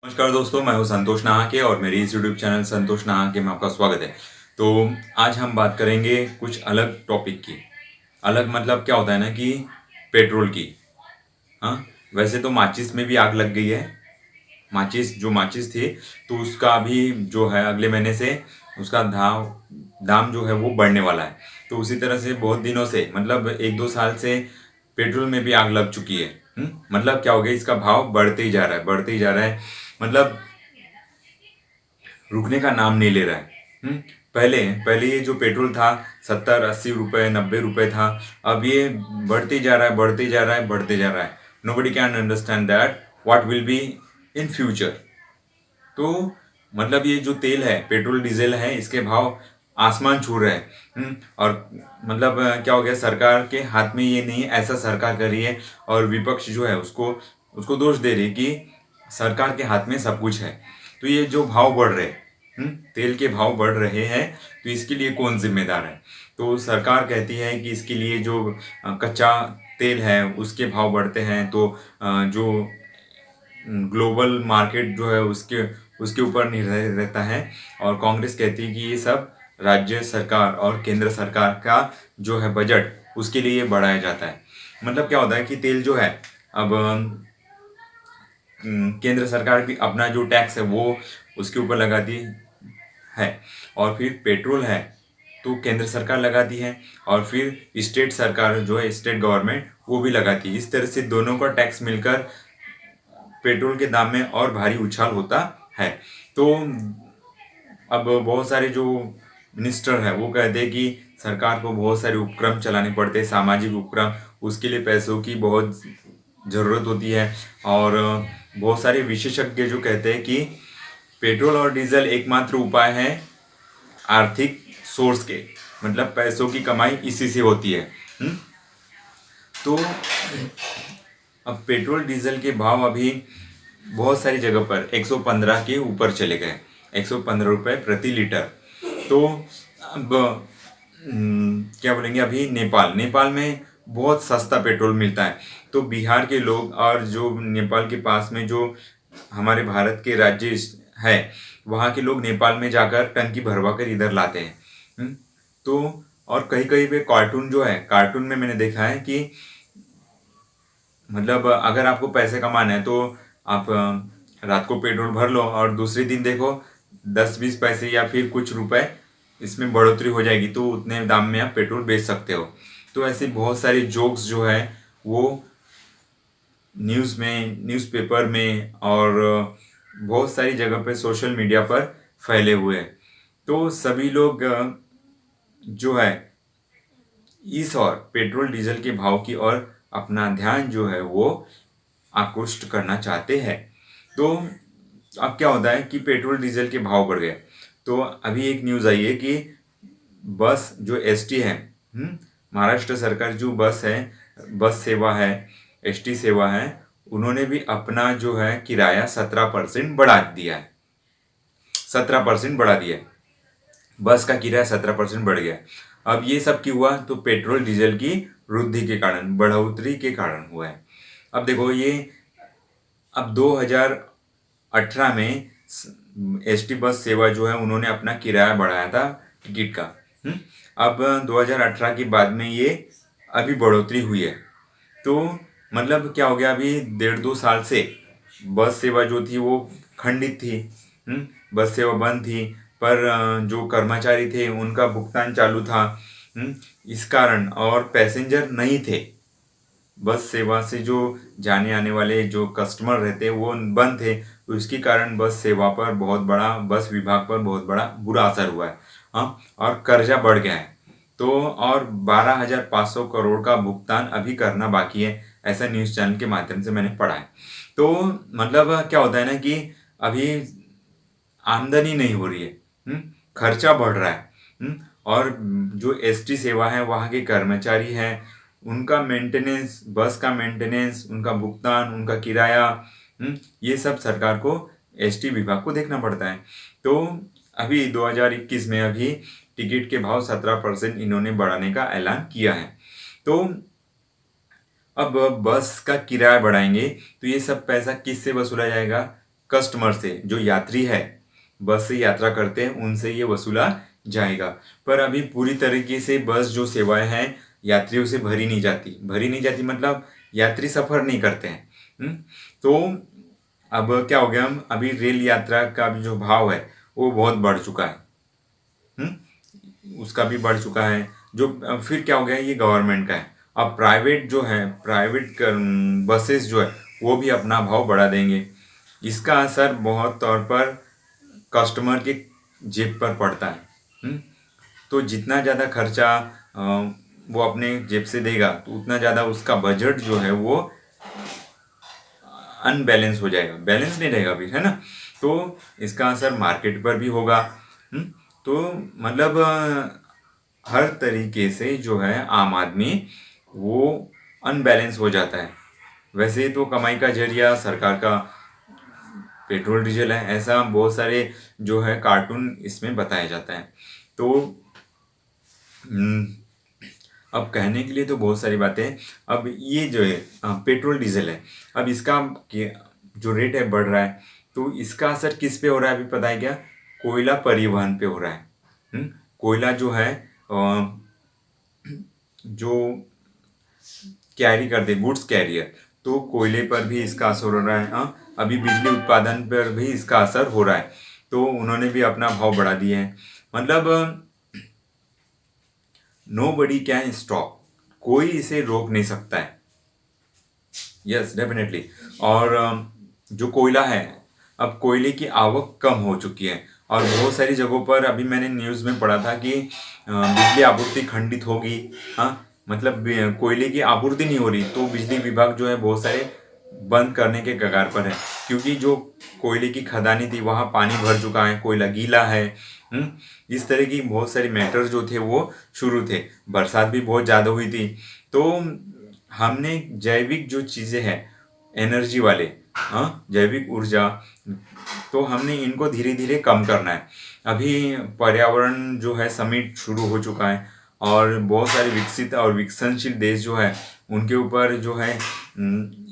नमस्कार दोस्तों, मैं हूं संतोष नाहाके और मेरी इस यूट्यूब चैनल संतोष नाहाके में आपका स्वागत है। तो आज हम बात करेंगे कुछ अलग टॉपिक की। अलग मतलब क्या होता है ना कि पेट्रोल की। हाँ, वैसे तो माचिस में भी आग लग गई है। माचिस थी तो उसका अभी जो है अगले महीने से उसका दाम जो है वो बढ़ने वाला है। तो उसी तरह से बहुत दिनों से मतलब 1-2 साल से पेट्रोल में भी आग लग चुकी है। मतलब क्या हो गया, इसका भाव बढ़ते ही जा रहा है, बढ़ते ही जा रहा है। मतलब रुकने का नाम नहीं ले रहा है। पहले पहले ये जो पेट्रोल था 70-80 रुपए 90 रुपए था। अब ये बढ़ते ही जा रहा है, बढ़ते ही जा रहा है, बढ़ते जा रहा है। Nobody can understand that what will be in future. तो मतलब ये जो तेल है, पेट्रोल डीजल है, इसके भाव आसमान छू रहे हैं। और मतलब क्या हो गया, सरकार के हाथ में ये नहीं है, ऐसा सरकार कर रही है। और विपक्ष जो है उसको उसको दोष दे रही है कि सरकार के हाथ में सब कुछ है। तो ये जो भाव बढ़ रहे हैं, तेल के भाव बढ़ रहे हैं, तो इसके लिए कौन जिम्मेदार है? तो सरकार कहती है कि इसके लिए जो कच्चा तेल है उसके भाव बढ़ते हैं, तो जो ग्लोबल मार्केट जो है उसके उसके ऊपर निर्भर रहता है। और कांग्रेस कहती है कि ये सब राज्य सरकार और केंद्र सरकार का जो है बजट उसके लिए बढ़ाया जाता है। मतलब क्या होता है कि तेल जो है अब केंद्र सरकार भी अपना जो टैक्स है वो उसके ऊपर लगाती है। और फिर पेट्रोल है तो केंद्र सरकार लगाती है, और फिर स्टेट सरकार जो है, स्टेट गवर्नमेंट, वो भी लगाती है। इस तरह से दोनों का टैक्स मिलकर पेट्रोल के दाम में और भारी उछाल होता है। तो अब बहुत सारे जो मिनिस्टर है वो कहते हैं कि सरकार को बहुत सारे उपक्रम चलाने पड़ते हैं, सामाजिक उपक्रम। उसके लिए पैसों की बहुत ज़रूरत होती है। और बहुत सारे विशेषज्ञ जो कहते हैं कि पेट्रोल और डीजल एकमात्र उपाय है आर्थिक सोर्स के, मतलब पैसों की कमाई इसी से होती है। तो अब पेट्रोल डीजल के भाव अभी बहुत सारी जगह पर 115 के ऊपर चले गए, 115 रुपये प्रति लीटर। तो अब क्या बोलेंगे, अभी नेपाल नेपाल में बहुत सस्ता पेट्रोल मिलता है। तो बिहार के लोग और जो नेपाल के पास में जो हमारे भारत के राज्य है, वहाँ के लोग नेपाल में जाकर टंकी भरवा कर इधर लाते हैं। तो और कहीं कहीं पे कार्टून जो है, कार्टून में मैंने देखा है कि मतलब अगर आपको पैसे कमाना है तो आप रात को पेट्रोल भर लो और दूसरे दिन देखो 10-20 पैसे या फिर कुछ रुपए इसमें बढ़ोतरी हो जाएगी, तो उतने दाम में आप पेट्रोल बेच सकते हो। तो ऐसे बहुत सारे जोक्स जो है वो न्यूज़ में, न्यूज़पेपर में और बहुत सारी जगह पे सोशल मीडिया पर फैले हुए हैं। तो सभी लोग जो है इस और पेट्रोल डीजल के भाव की ओर अपना ध्यान जो है वो आकृष्ट करना चाहते हैं। तो अब क्या होता है कि पेट्रोल डीजल के भाव बढ़ गए। तो अभी एक न्यूज़ आई है कि बस जो एसटी है, महाराष्ट्र सरकार जो बस है, बस सेवा है, एसटी सेवा है, उन्होंने भी अपना जो है किराया 17% बढ़ा दिया है। 17% बढ़ा दिया है, बस का किराया 17% बढ़ गया। अब ये सब क्यों हुआ? तो पेट्रोल डीजल की वृद्धि के कारण, बढ़ोतरी के कारण हुआ है। अब देखो ये, अब 2018 में एसटी बस सेवा जो है उन्होंने अपना किराया बढ़ाया था टिकट का। अब 2018 के बाद में ये अभी बढ़ोतरी हुई है। तो मतलब क्या हो गया, अभी 1.5-2 साल से बस सेवा जो थी वो खंडित थी। बस सेवा बंद थी, पर जो कर्मचारी थे उनका भुगतान चालू था। इस कारण, और पैसेंजर नहीं थे, बस सेवा से जो जाने आने वाले जो कस्टमर रहते वो बंद थे। तो इसके कारण बस सेवा पर बहुत बड़ा, बस विभाग पर बहुत बड़ा बुरा असर हुआ है। हाँ, और कर्जा बढ़ गया है। तो और 12,500 करोड़ का भुगतान अभी करना बाकी है, ऐसा न्यूज़ चैनल के माध्यम से मैंने पढ़ा है। तो मतलब क्या होता है ना कि अभी आमदनी नहीं हो रही है, खर्चा बढ़ रहा है। और जो एसटी सेवा है, वहाँ के कर्मचारी हैं, उनका मेंटेनेंस, बस का मेंटेनेंस, उनका भुगतान, उनका किराया, ये सब सरकार को, एसटी विभाग को देखना पड़ता है। तो अभी 2021 में अभी टिकट के भाव 17% इन्होंने बढ़ाने का ऐलान किया है। तो अब बस का किराया बढ़ाएंगे तो ये सब पैसा किससे वसूला जाएगा? कस्टमर से, जो यात्री है बस से यात्रा करते हैं, उनसे ये वसूला जाएगा। पर अभी पूरी तरीके से बस जो सेवाएं हैं यात्रियों से भरी नहीं जाती मतलब यात्री सफर नहीं करते हैं। तो अब क्या हो गया, हम अभी रेल यात्रा का भी जो भाव है वो बहुत बढ़ चुका है। उसका भी बढ़ चुका है। जो फिर क्या हो गया, ये गवर्नमेंट का है। अब प्राइवेट जो है, प्राइवेट बसेस जो है वो भी अपना भाव बढ़ा देंगे। इसका असर बहुत तौर पर कस्टमर के जेब पर पड़ता है। तो जितना ज़्यादा खर्चा वो अपने जेब से देगा तो उतना ज़्यादा उसका बजट जो है वो अनबैलेंस हो जाएगा, बैलेंस नहीं रहेगा फिर, है ना। तो इसका असर मार्केट पर भी होगा। तो मतलब हर तरीके से जो है आम आदमी वो अनबैलेंस हो जाता है। वैसे तो कमाई का जरिया सरकार का पेट्रोल डीजल है, ऐसा बहुत सारे जो है कार्टून इसमें बताया जाता है। तो अब कहने के लिए तो बहुत सारी बातें हैं। अब ये जो है पेट्रोल डीजल है, अब इसका जो रेट है बढ़ रहा है, तो इसका असर किस पे हो रहा है अभी पता है क्या? कोयला परिवहन पे हो रहा है। कोयला जो है जो कैरी करते गुड्स कैरियर, तो कोयले पर भी इसका असर हो रहा है। अभी बिजली उत्पादन पर भी इसका असर हो रहा है, तो उन्होंने भी अपना भाव बढ़ा दिए हैं। मतलब नोबडी कैन स्टॉप, कोई इसे रोक नहीं सकता है। Yes definitely. और जो कोयला है, अब कोयले की आवक कम हो चुकी है और बहुत सारी जगहों पर अभी मैंने न्यूज़ में पढ़ा था कि बिजली आपूर्ति खंडित होगी। मतलब कोयले की आपूर्ति नहीं हो रही, तो बिजली विभाग जो है बहुत सारे बंद करने के कगार पर है, क्योंकि जो कोयले की खदानी थी वहाँ पानी भर चुका है, कोयला गीला है। इस तरह की बहुत सारी मैटर जो थे वो शुरू थे। बरसात भी बहुत ज़्यादा हुई थी, तो हमने जैविक जो चीज़ें हैं एनर्जी वाले, जैविक ऊर्जा, तो हमने इनको धीरे धीरे कम करना है। अभी पर्यावरण जो है समिट शुरू हो चुका है और बहुत सारे विकसित और विकसनशील देश जो है उनके ऊपर जो है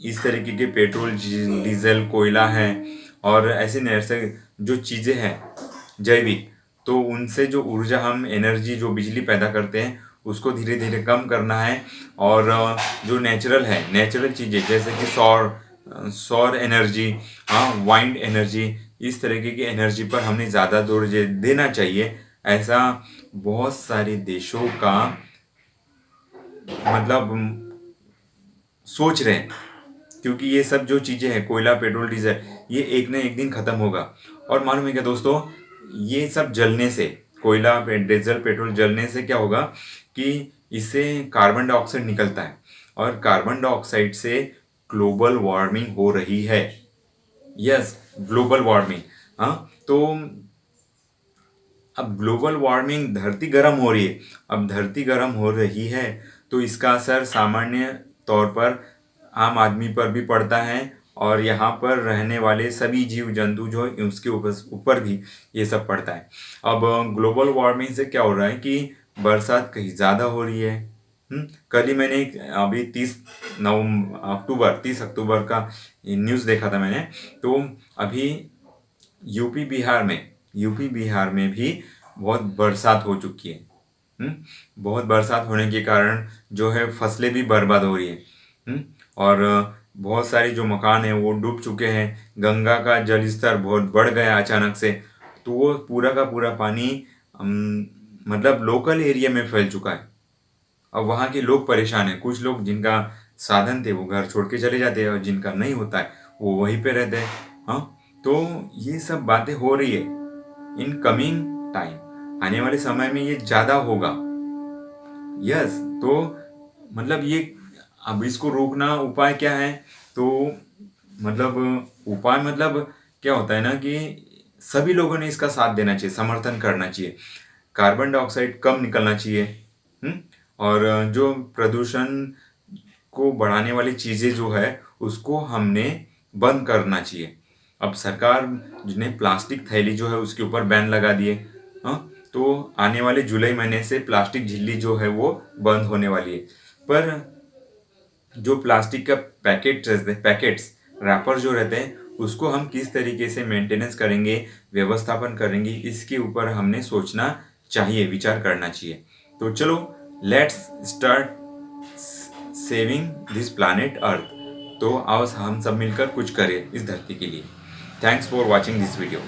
इस तरीके के पेट्रोल डीजल कोयला है और ऐसे नैसे जो चीज़ें हैं जैविक, तो उनसे जो ऊर्जा हम एनर्जी जो बिजली पैदा करते हैं उसको धीरे धीरे कम करना है। और जो नेचुरल है, नेचुरल चीज़ें जैसे कि सौर एनर्जी, वाइंड एनर्जी, इस तरीके की एनर्जी पर हमें ज़्यादा जोर देना चाहिए। ऐसा बहुत सारे देशों का मतलब सोच रहे हैं, क्योंकि ये सब जो चीज़ें हैं कोयला पेट्रोल डीजल ये एक न एक दिन ख़त्म होगा। और मालूम है क्या दोस्तों, ये सब जलने से, कोयला डीजल पेट्रोल जलने से क्या होगा कि इससे कार्बन डाइऑक्साइड निकलता है और कार्बन डाइऑक्साइड से ग्लोबल वार्मिंग हो रही है। Yes, global warming. तो अब ग्लोबल वार्मिंग, धरती गर्म हो रही है। अब धरती गर्म हो रही है तो इसका असर सामान्य तौर पर आम आदमी पर भी पड़ता है और यहाँ पर रहने वाले सभी जीव जंतु जो उसके ऊपर भी ये सब पड़ता है। अब ग्लोबल वार्मिंग से क्या हो रहा है कि बरसात कहीं ज़्यादा हो रही है। कल ही मैंने अभी 30 अक्टूबर का न्यूज़ देखा था मैंने, तो अभी यूपी बिहार में भी बहुत बरसात हो चुकी है। बहुत बरसात होने के कारण जो है फसलें भी बर्बाद हो रही है। और बहुत सारे जो मकान हैं वो डूब चुके हैं। गंगा का जल स्तर बहुत बढ़ गया अचानक से, तो वो पूरा का पूरा पानी मतलब लोकल एरिया में फैल चुका है। अब वहाँ के लोग परेशान हैं। कुछ लोग जिनका साधन थे वो घर छोड़ के चले जाते हैं और जिनका नहीं होता है वो वहीं पे रहते हैं। तो ये सब बातें हो रही है। इन कमिंग टाइम, आने वाले समय में ये ज़्यादा होगा। यस, तो मतलब ये अब इसको रोकना उपाय क्या है? तो मतलब उपाय मतलब क्या होता है ना कि सभी लोगों ने इसका साथ देना चाहिए, समर्थन करना चाहिए। कार्बन डाइऑक्साइड कम निकलना चाहिए। और जो प्रदूषण को बढ़ाने वाली चीज़ें जो है उसको हमने बंद करना चाहिए। अब सरकार ने प्लास्टिक थैली जो है उसके ऊपर बैन लगा दिए। तो आने वाले जुलाई महीने से प्लास्टिक झिल्ली जो है वो बंद होने वाली है। पर जो प्लास्टिक का पैकेट्स रैपर जो रहते हैं उसको हम किस तरीके से मेंटेनेंस करेंगे, व्यवस्थापन करेंगे, इसके ऊपर हमने सोचना चाहिए, विचार करना चाहिए। तो चलो let's start saving this planet Earth. तो आओ हम सब मिलकर कुछ करें इस धरती के लिए। Thanks for watching this video.